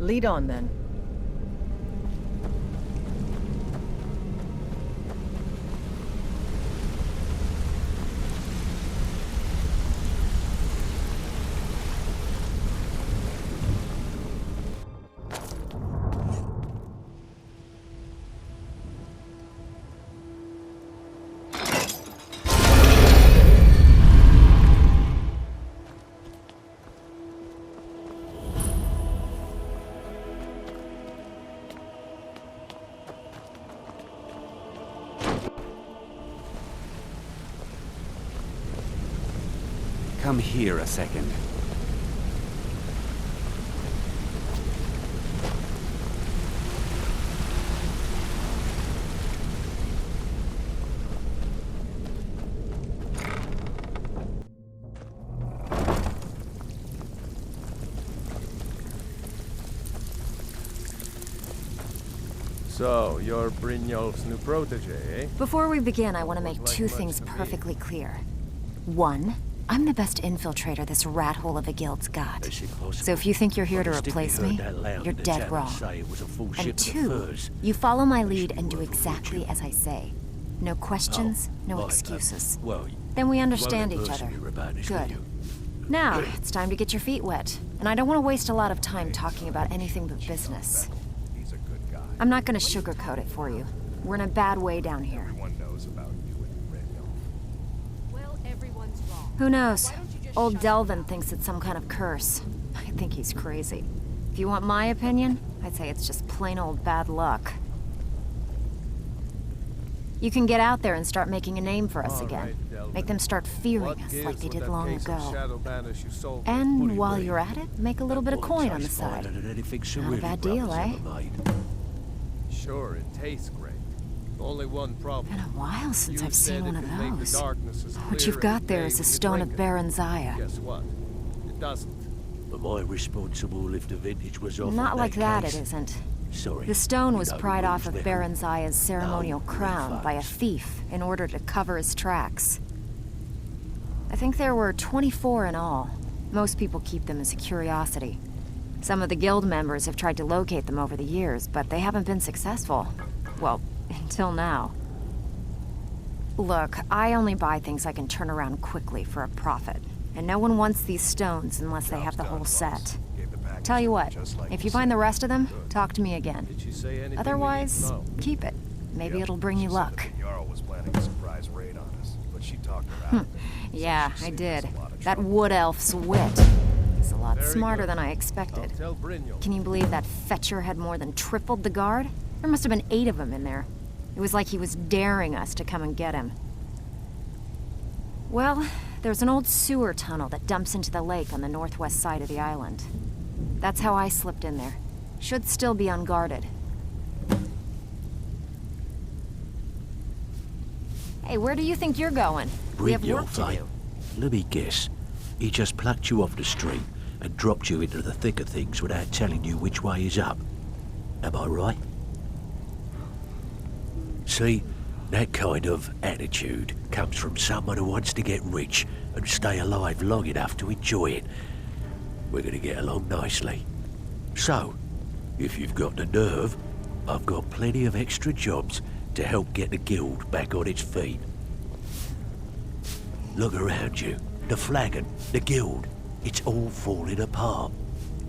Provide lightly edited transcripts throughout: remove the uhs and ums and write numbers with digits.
Lead on, then. Come here a second. So, you're Brynjolf's new protege, eh? Before we begin, I want to make two things perfectly clear. One, I'm the best infiltrator this rat hole of a guild's got. So if you think you're here to replace me, you're dead wrong. And two, you follow my lead and do exactly as I say. No questions, no excuses. Then we understand each other. Good. Now, it's time to get your feet wet. And I don't want to waste a lot of time talking about anything but business. I'm not going to sugarcoat it for you. We're in a bad way down here. Who knows? Old Delvin thinks it's some kind of curse. I think he's crazy. If you want my opinion, I'd say it's just plain old bad luck. You can get out there and start making a name for us again. Make them start fearing us like they did long ago. And while you're at it, make a little bit of coin on the side. Not a bad deal, eh? Sure, it tastes great. Only one problem. Been a while since I've seen one of those. What you've got there is a stone of Baron Zaya. Guess what? It doesn't. Am I responsible if the vintage was off? Not like that, it case? isn't. Sorry. The stone was You know pried the off rules of there. Baron Zaya's ceremonial No, crown by a refuse. thief in order to cover his tracks. I think there were 24 in all. Most people keep them as a curiosity. Some of the guild members have tried to locate them over the years, but they haven't been successful. Well, until now. Look, I only buy things I can turn around quickly for a profit. And no one wants these stones unless they have the whole set. Tell you what, if you find the rest of them, talk to me again. Did she say anything? Otherwise, keep it. Maybe it'll bring you luck. Jarl was planning a surprise raid on us, but she talked her out of it. Yeah, I did. That wood elf's wit. He's a lot smarter than I expected. Tell Brynjolf. Can you believe that Fetcher had more than tripled the guard? There must have been 8 of them in there. It was like he was daring us to come and get him. Well, there's an old sewer tunnel that dumps into the lake on the northwest side of the island. That's how I slipped in there. Should still be unguarded. Hey, where do you think you're going? We have work to do. Let me guess. He just plucked you off the street and dropped you into the thick of things without telling you which way is up. Am I right? See, that kind of attitude comes from someone who wants to get rich and stay alive long enough to enjoy it. We're gonna get along nicely. So, if you've got the nerve, I've got plenty of extra jobs to help get the guild back on its feet. Look around you. The flagon, the guild, it's all falling apart.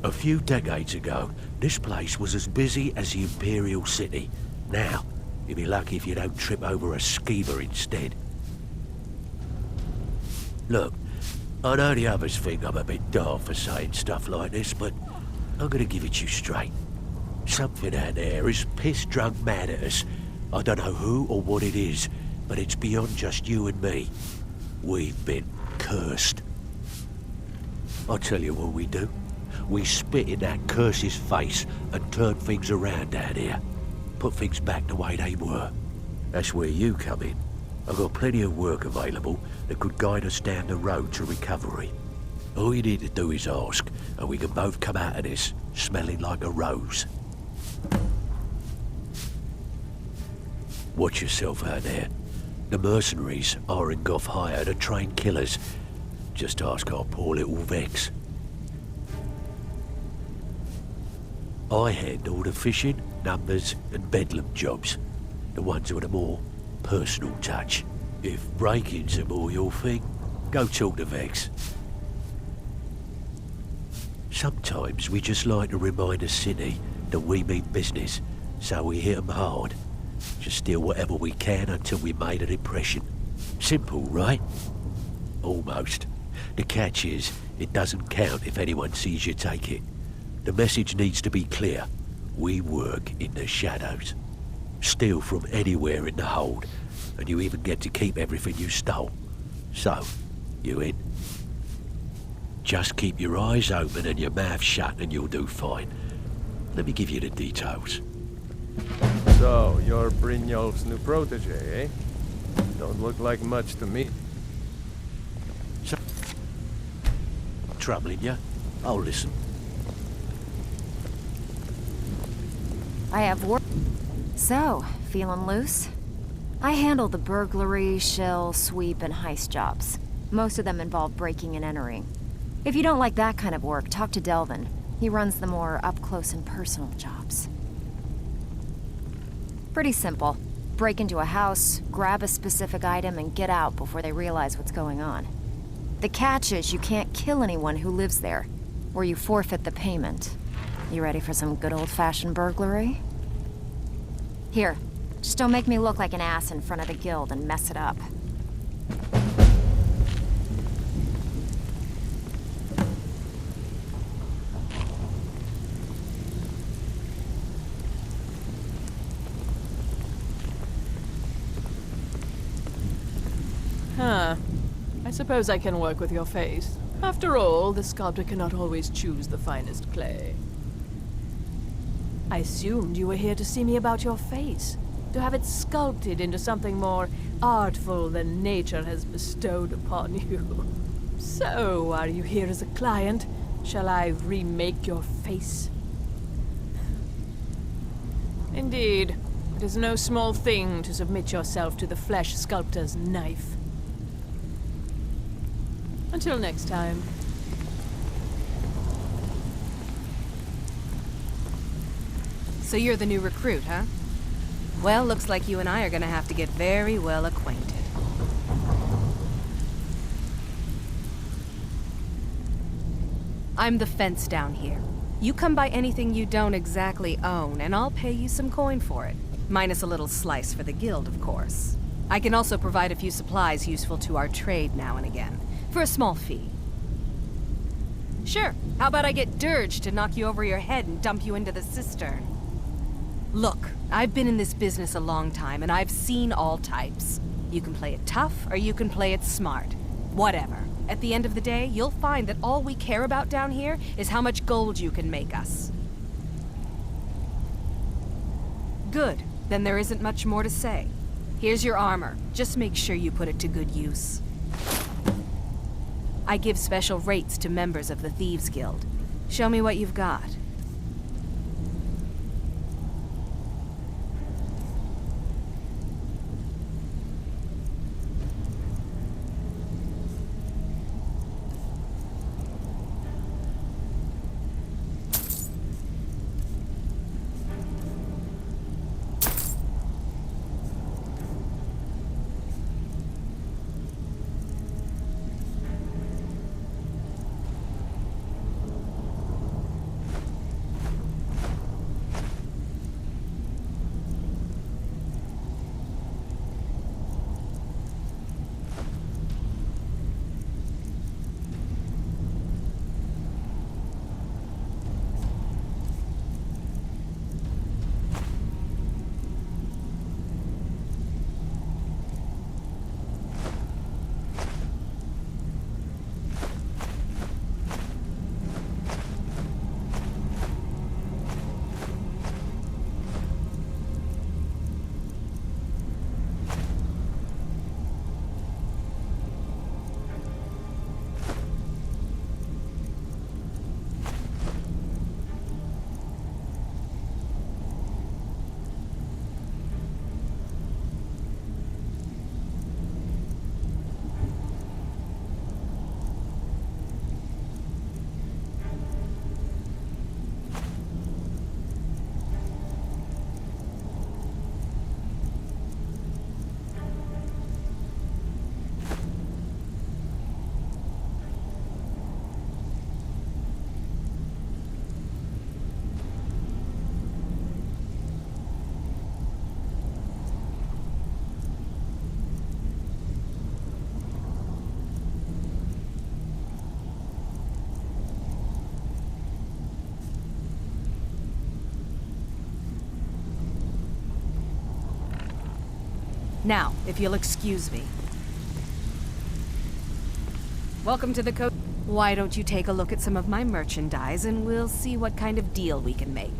A few decades ago, this place was as busy as the Imperial City. Now, you'll be lucky if you don't trip over a skeever instead. Look, I know the others think I'm a bit daft for saying stuff like this, but I'm gonna give it to you straight. Something out there is piss-drunk mad at us. I don't know who or what it is, but it's beyond just you and me. We've been cursed. I'll tell you what we do. We spit in that curse's face and turn things around down here. Put things back the way they were. That's where you come in. I've got plenty of work available that could guide us down the road to recovery. All you need to do is ask, and we can both come out of this smelling like a rose. Watch yourself out there. The mercenaries Arengoth hired to train killers. Just ask our poor little Vex. I handle the fishing, numbers, and bedlam jobs. The ones with a more personal touch. If break-ins are more your thing, go talk to Vex. Sometimes we just like to remind the city that we mean business, so we hit 'em hard. Just steal whatever we can until we made an impression. Simple, right? Almost. The catch is, it doesn't count if anyone sees you take it. The message needs to be clear. We work in the shadows. Steal from anywhere in the hold, and you even get to keep everything you stole. So, you in? Just keep your eyes open and your mouth shut and you'll do fine. Let me give you the details. So, you're Brynjolf's new protege, eh? Don't look like much to me. So, troubling you? I'll listen. I have work. So, feeling loose? I handle the burglary, shell, sweep, and heist jobs. Most of them involve breaking and entering. If you don't like that kind of work, talk to Delvin. He runs the more up-close and personal jobs. Pretty simple. Break into a house, grab a specific item, and get out before they realize what's going on. The catch is you can't kill anyone who lives there, or you forfeit the payment. You ready for some good old-fashioned burglary? Here, just don't make me look like an ass in front of the guild and mess it up. Huh. I suppose I can work with your face. After all, the sculptor cannot always choose the finest clay. I assumed you were here to see me about your face, to have it sculpted into something more artful than nature has bestowed upon you. So, are you here as a client? Shall I remake your face? Indeed, it is no small thing to submit yourself to the flesh sculptor's knife. Until next time. So you're the new recruit, huh? Well, looks like you and I are gonna have to get very well acquainted. I'm the fence down here. You come by anything you don't exactly own, and I'll pay you some coin for it. Minus a little slice for the guild, of course. I can also provide a few supplies useful to our trade now and again, for a small fee. Sure, how about I get Dirge to knock you over your head and dump you into the cistern? Look, I've been in this business a long time, and I've seen all types. You can play it tough, or you can play it smart. Whatever. At the end of the day, you'll find that all we care about down here is how much gold you can make us. Good. Then there isn't much more to say. Here's your armor. Just make sure you put it to good use. I give special rates to members of the Thieves Guild. Show me what you've got. Now, if you'll excuse me. Welcome to the co- Why don't you take a look at some of my merchandise and we'll see what kind of deal we can make.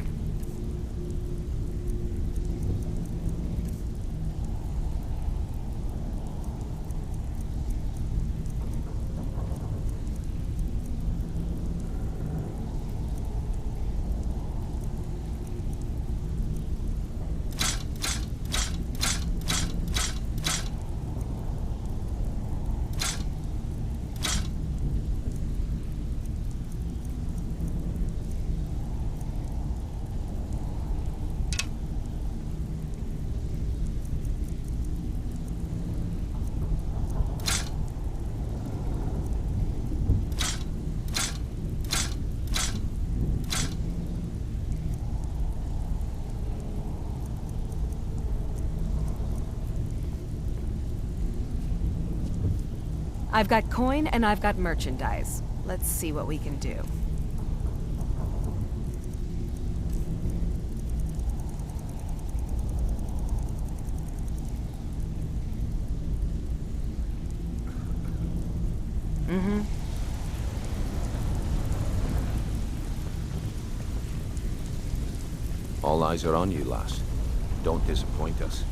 I've got coin and I've got merchandise. Let's see what we can do. All eyes are on you, lass. Don't disappoint us.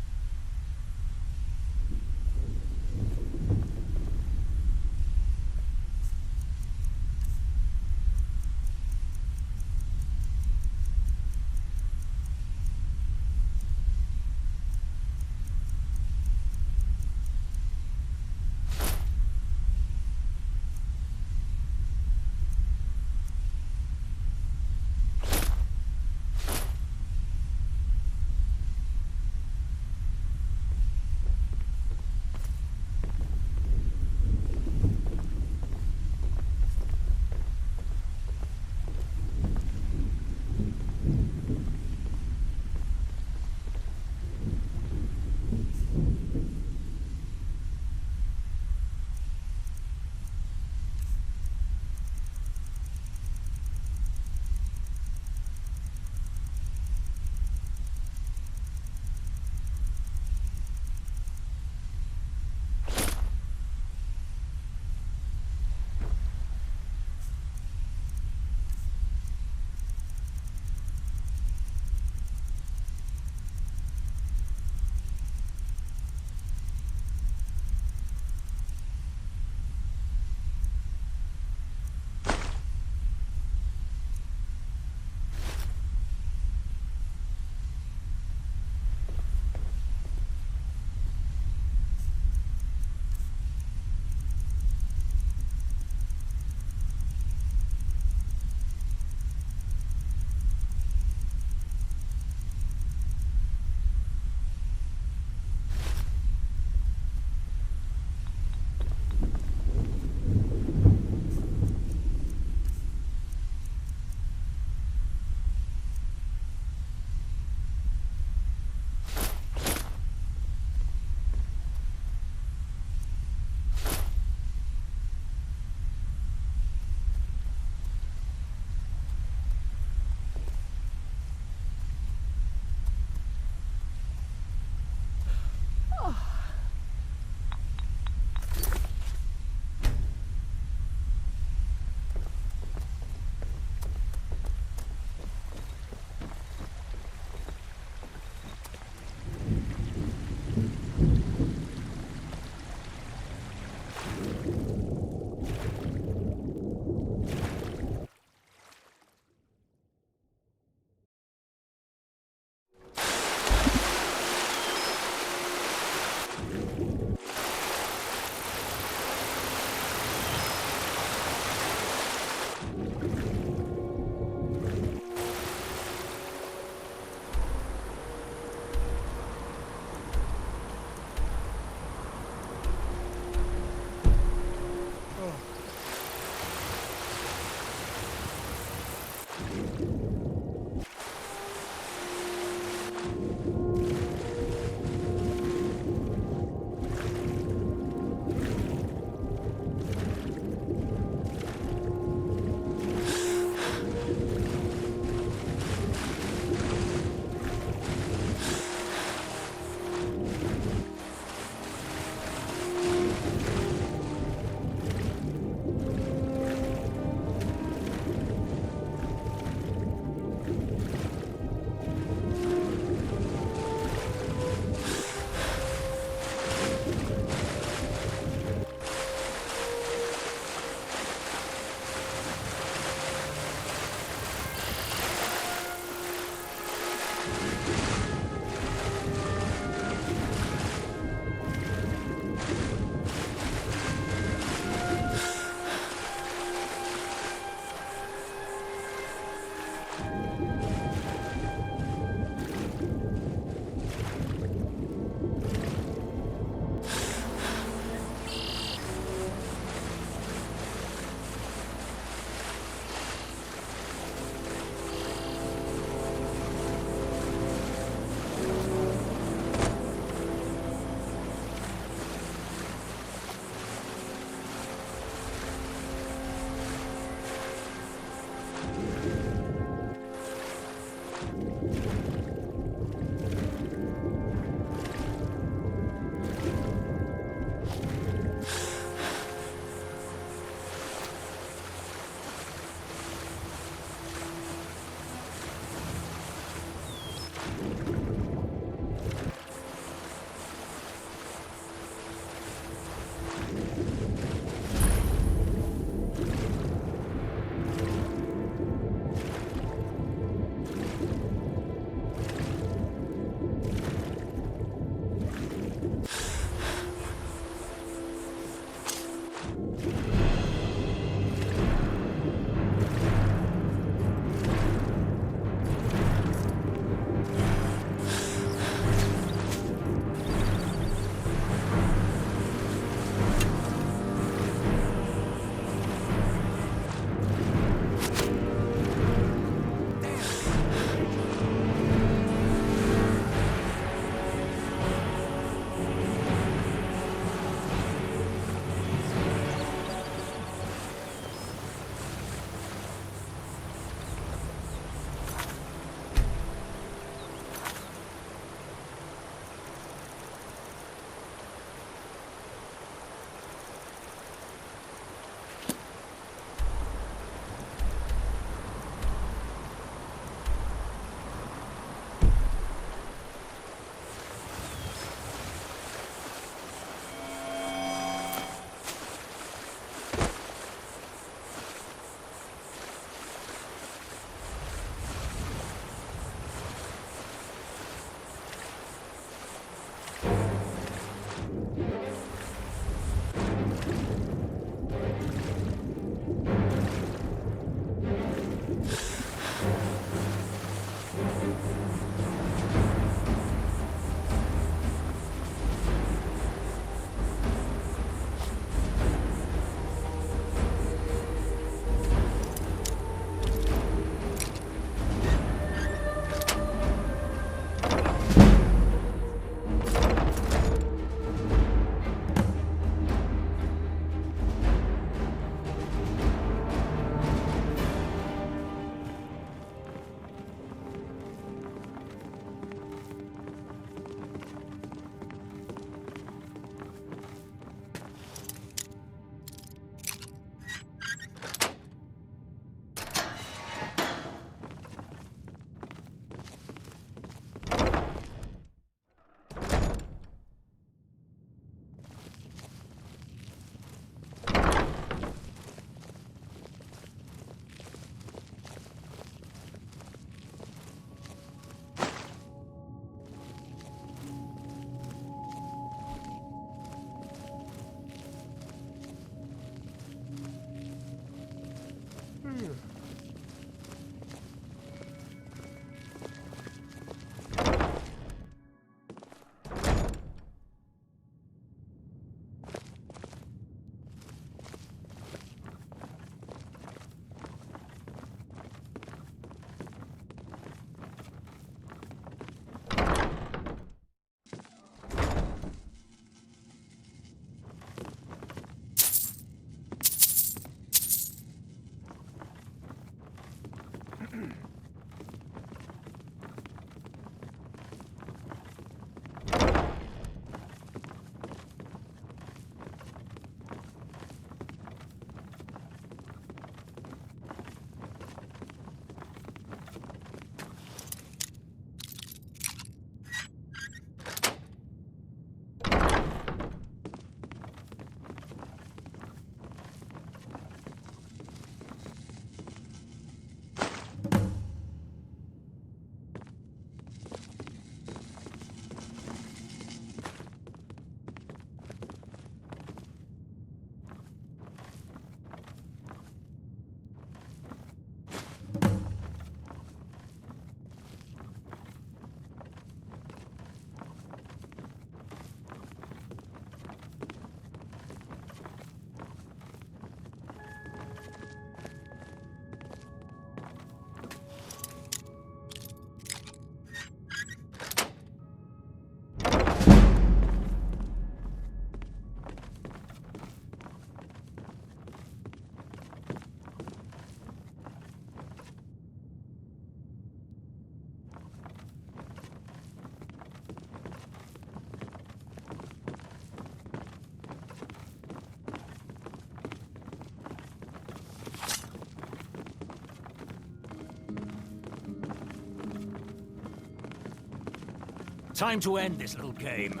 Time to end this little game.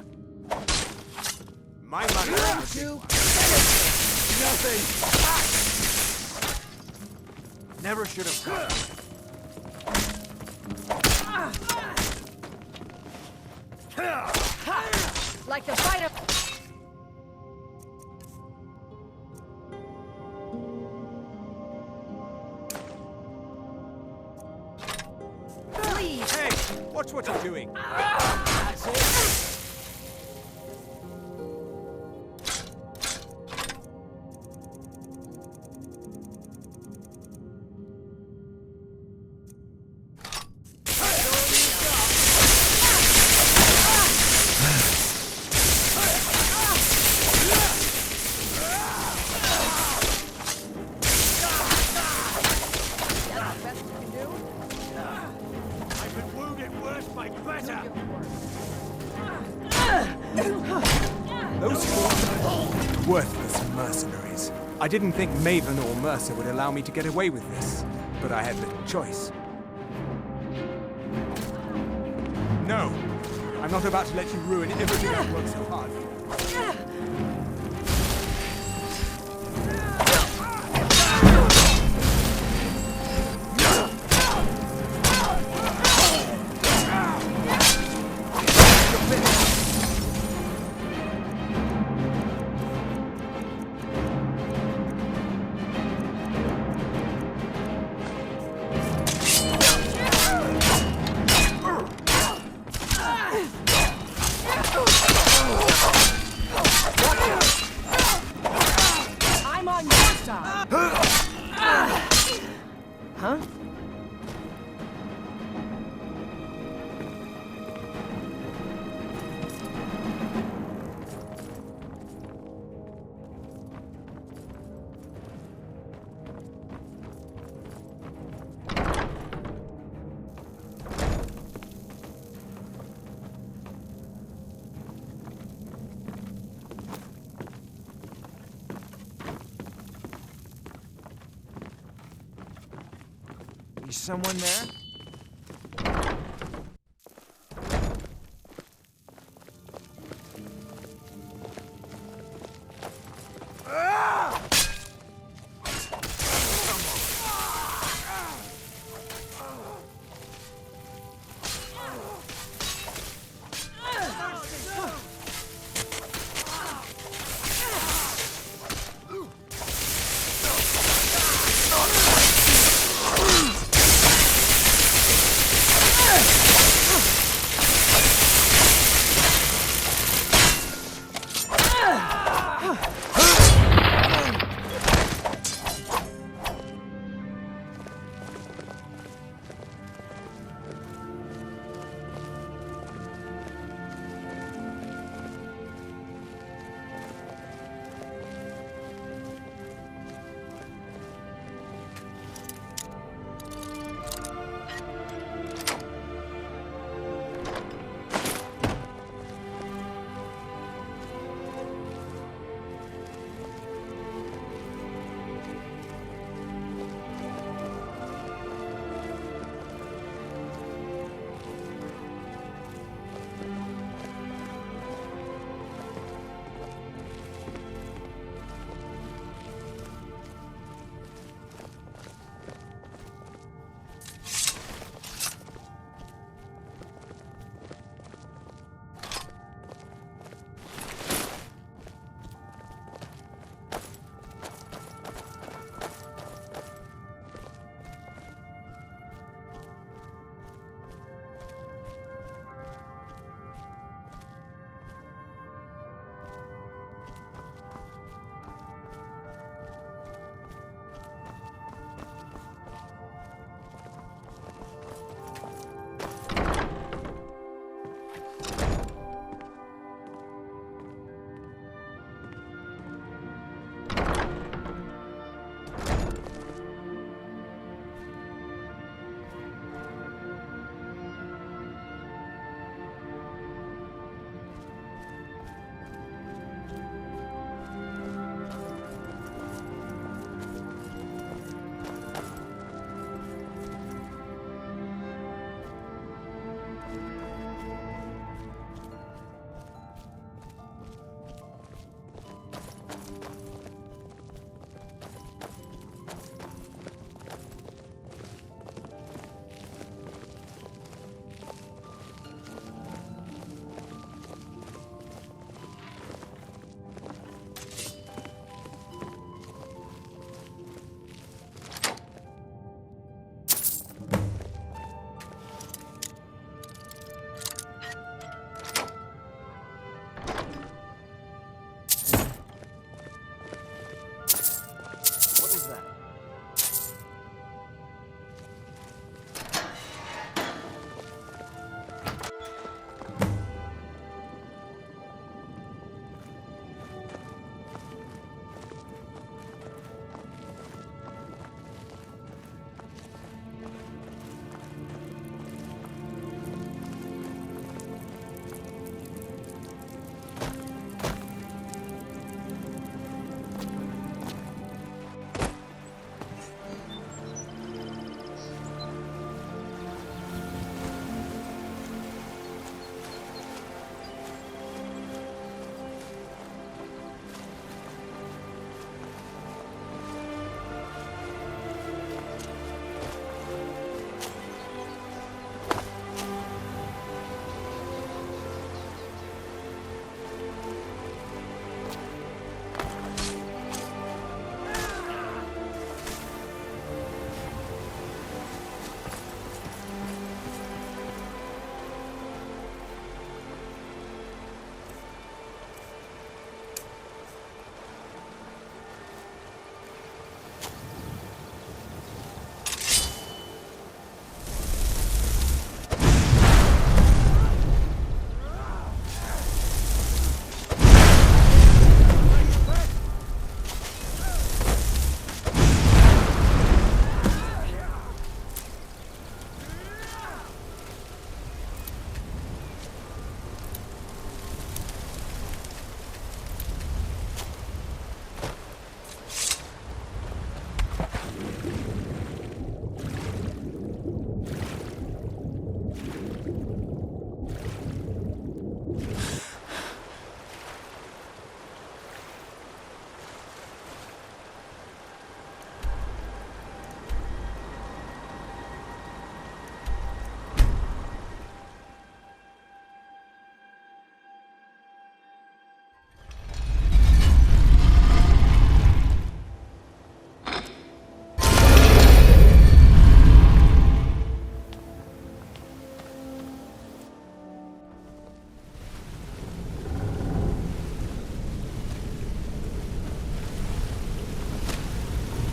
My money. Nothing! Never should have come. Like the bite of... Hey, watch what you're doing. That's it. I've been wounded worse by better. Those four worthless mercenaries. I didn't think Maven or Mercer would allow me to get away with this, but I had the choice. No, I'm not about to let you ruin everything I've worked so hard for. I'm on your side. Huh? Is someone there?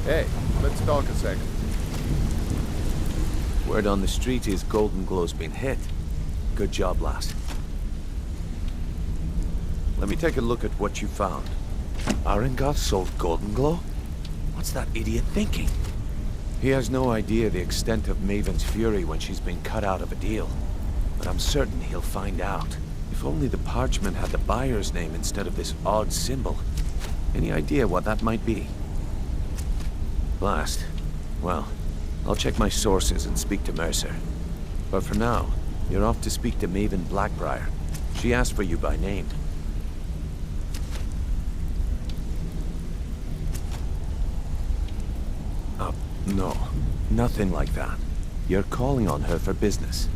Hey, let's talk a second. Word on the street is Golden Glow's been hit. Good job, lass. Let me take a look at what you found. Arengoth sold Golden Glow? What's that idiot thinking? He has no idea the extent of Maven's fury when she's been cut out of a deal. But I'm certain he'll find out. If only the parchment had the buyer's name instead of this odd symbol. Any idea what that might be? Blast. Well, I'll check my sources and speak to Mercer. But for now, you're off to speak to Maven Blackbriar. She asked for you by name. No, nothing like that. You're calling on her for business.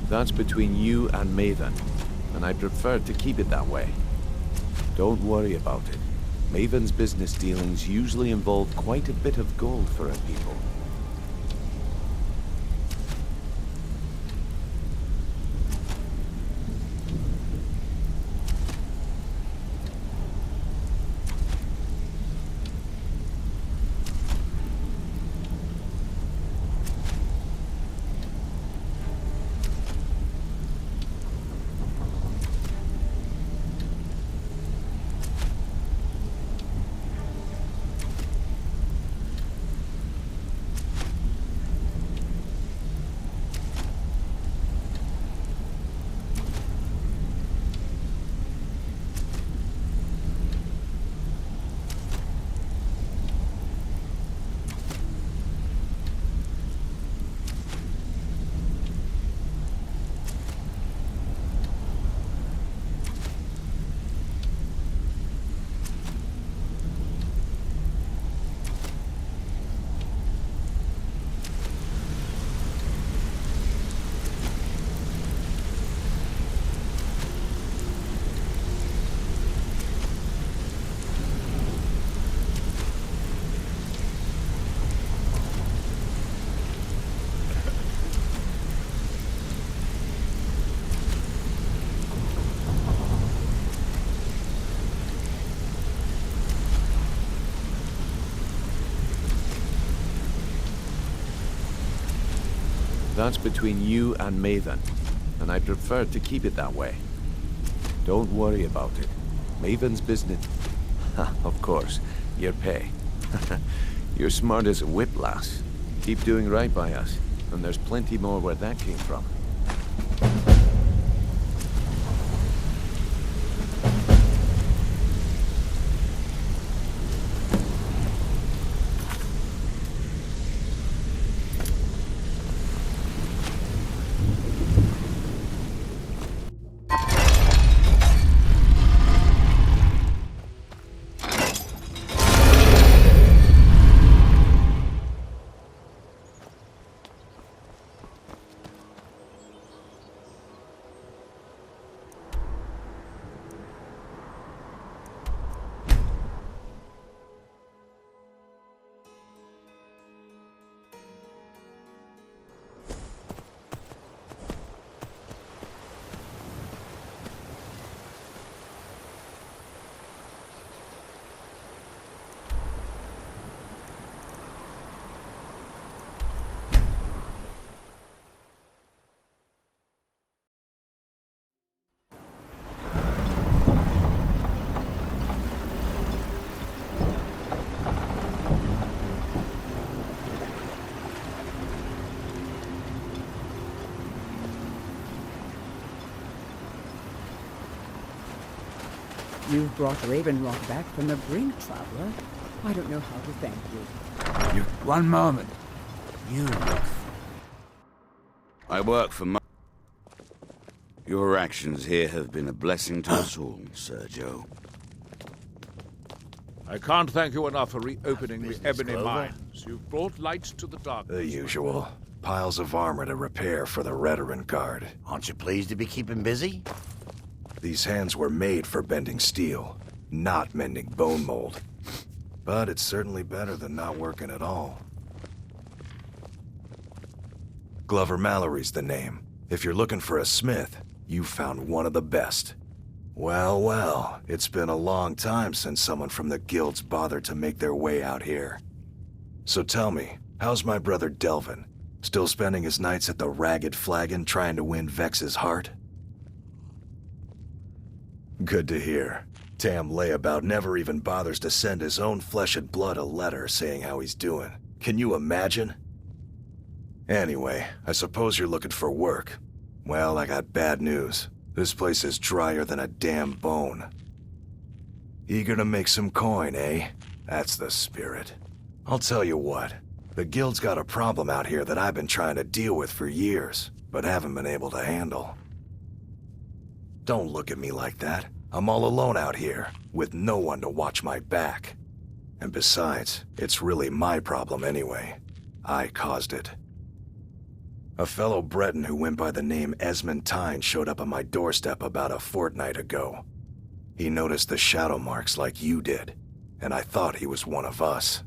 That's between you and Maven, and I prefer to keep it that way. Don't worry about it. Maven's business dealings usually involve quite a bit of gold for her people. That's between you and Maven, and I prefer to keep it that way. Don't worry about it. Maven's business... Of course, your pay. You're smart as a whip, lass. Keep doing right by us, and there's plenty more where that came from. You've brought Ravenlock back from the brink, traveler. I don't know how to thank you. One moment. You look... I work for my... Your actions here have been a blessing to us all, Sergio. I can't thank you enough for reopening the Ebony Mines. You've brought light to the darkness. The usual. Piles of armor to repair for the Redoran Guard. Aren't you pleased to be keeping busy? These hands were made for bending steel, not mending bone mold. but it's certainly better than not working at all. Glover Mallory's the name. If you're looking for a smith, you found one of the best. Well, well, it's been a long time since someone from the guilds bothered to make their way out here. So tell me, how's my brother Delvin? Still spending his nights at the Ragged Flagon trying to win Vex's heart? Good to hear. Tam Layabout never even bothers to send his own flesh and blood a letter saying how he's doing. Can you imagine? Anyway, I suppose you're looking for work. Well, I got bad news. This place is drier than a damn bone. Eager to make some coin, eh? That's the spirit. I'll tell you what. The guild's got a problem out here that I've been trying to deal with for years, but haven't been able to handle. Don't look at me like that. I'm all alone out here, with no one to watch my back. And besides, it's really my problem anyway. I caused it. A fellow Breton who went by the name Esmond Tyne showed up on my doorstep about a fortnight ago. He noticed the shadow marks like you did, and I thought he was one of us.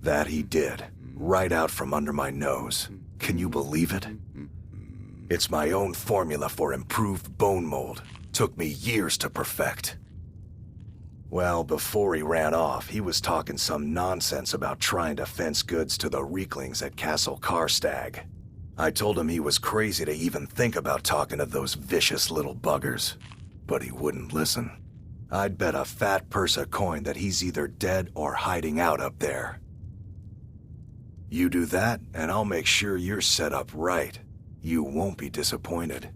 That he did, right out from under my nose. Can you believe it? It's my own formula for improved bone mold. Took me years to perfect. Well, before he ran off, he was talking some nonsense about trying to fence goods to the Reeklings at Castle Karstag. I told him he was crazy to even think about talking to those vicious little buggers, but he wouldn't listen. I'd bet a fat purse of coin that he's either dead or hiding out up there. You do that, and I'll make sure you're set up right. You won't be disappointed.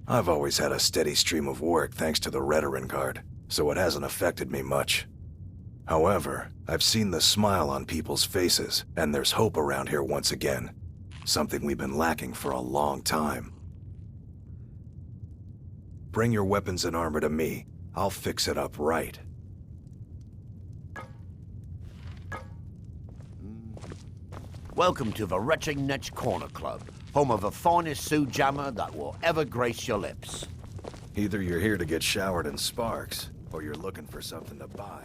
I've always had a steady stream of work thanks to the Redoran Guard, so it hasn't affected me much. However, I've seen the smile on people's faces, and there's hope around here once again. Something we've been lacking for a long time. Bring your weapons and armor to me. I'll fix it up right. Welcome to the Retching Netch Corner Club, home of the finest Sioux jammer that will ever grace your lips. Either you're here to get showered in sparks, or you're looking for something to buy.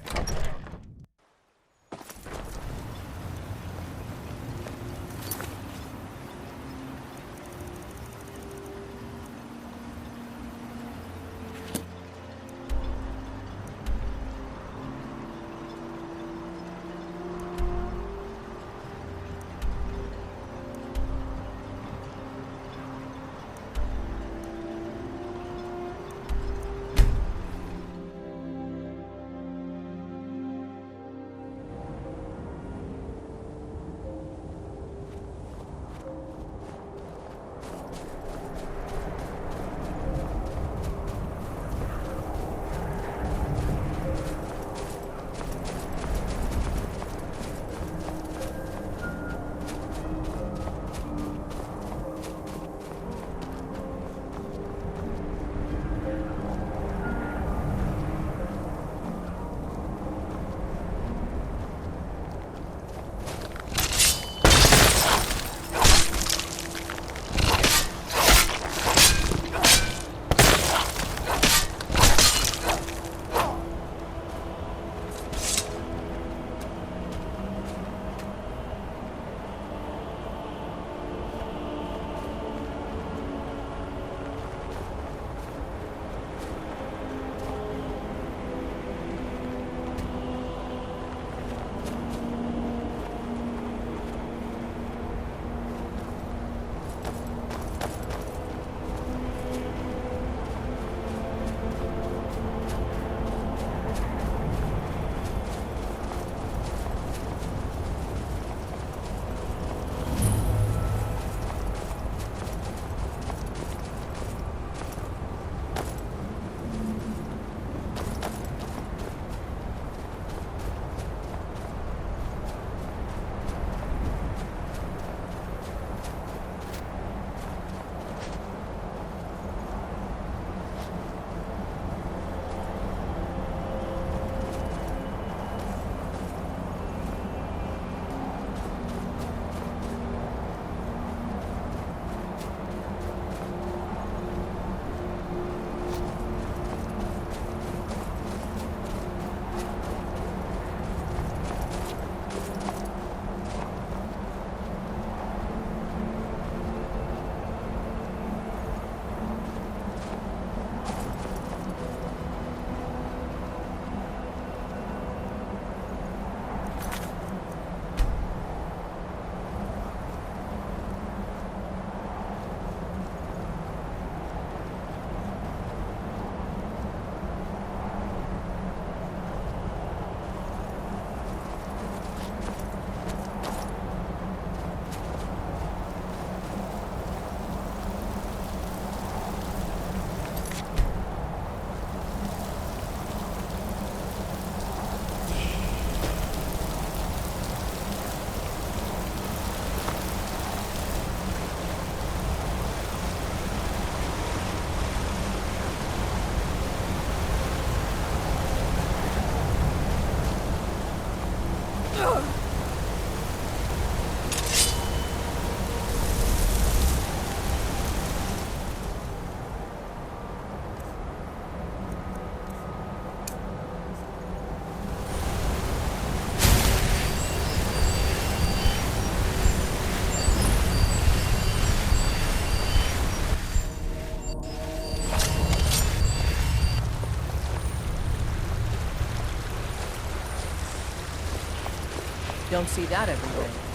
don't see that every day.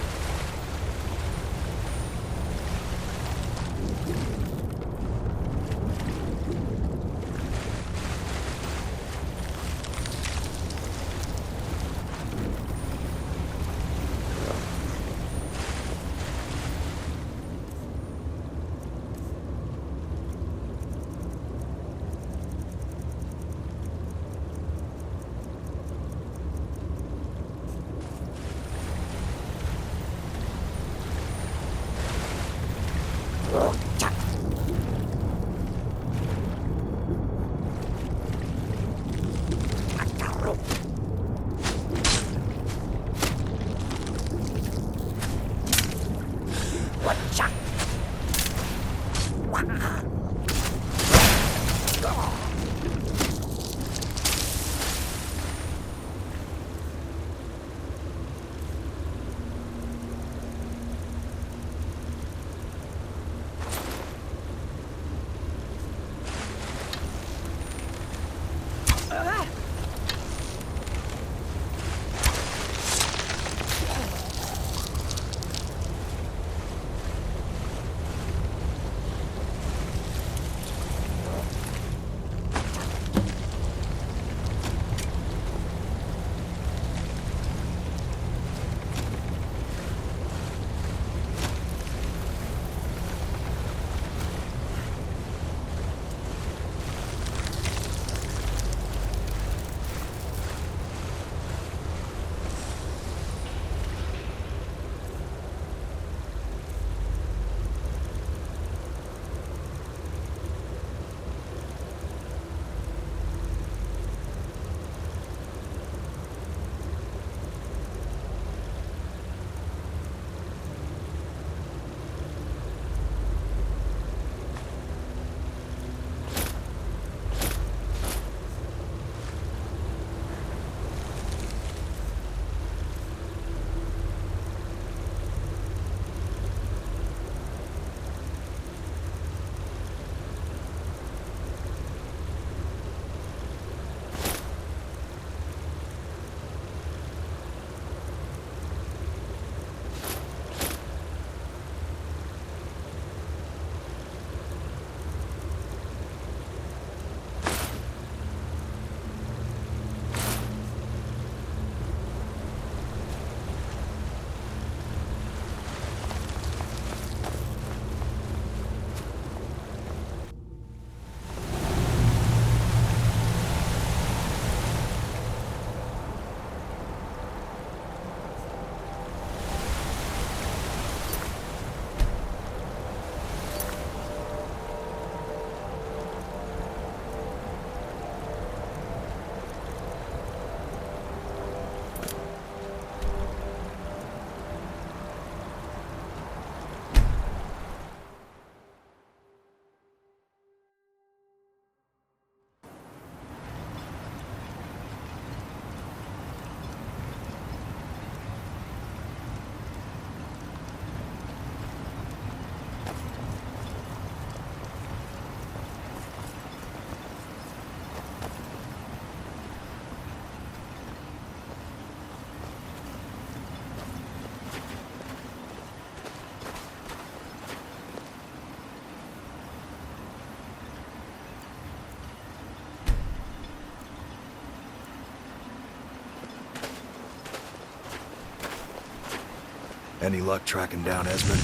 Any luck tracking down Esmond?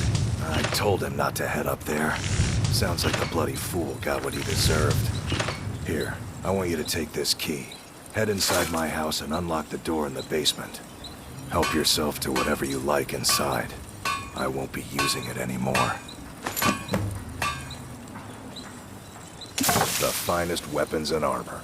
I told him not to head up there. Sounds like the bloody fool got what he deserved. Here, I want you to take this key. Head inside my house and unlock the door in the basement. Help yourself to whatever you like inside. I won't be using it anymore. The finest weapons and armor.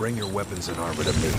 Bring your weapons and armor to me.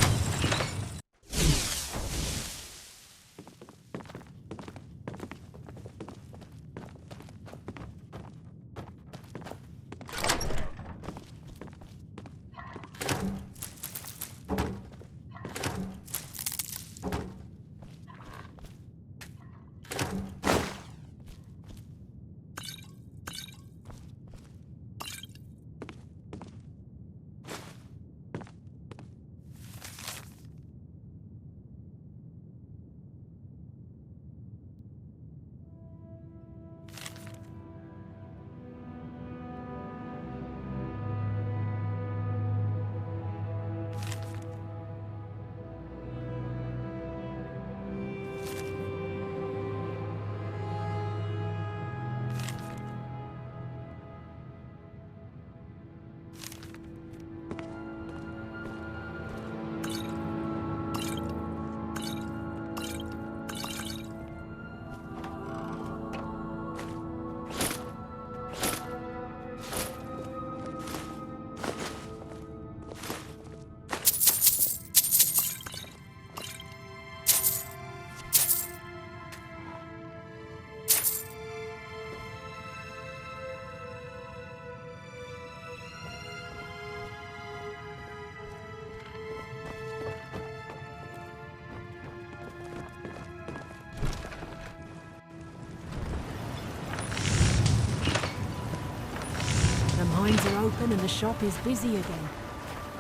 The mines are open and the shop is busy again.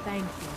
Thank you.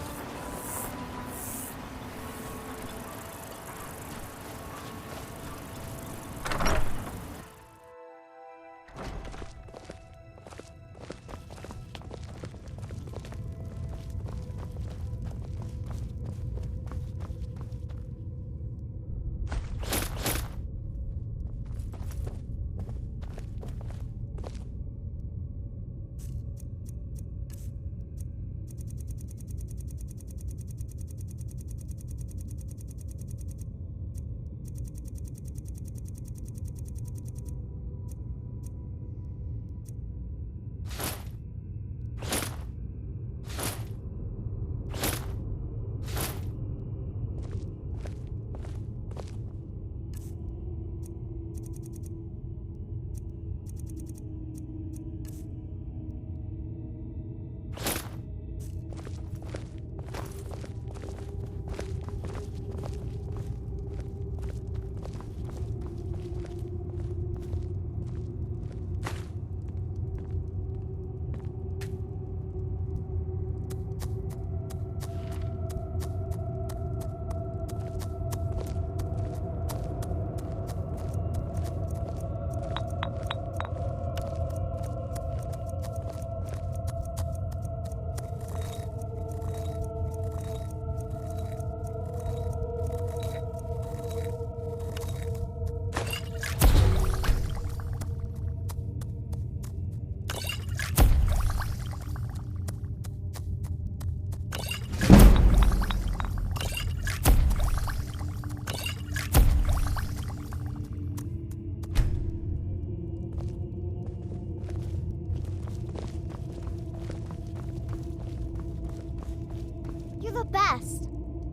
You're the best.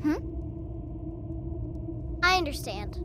Hmm? I understand.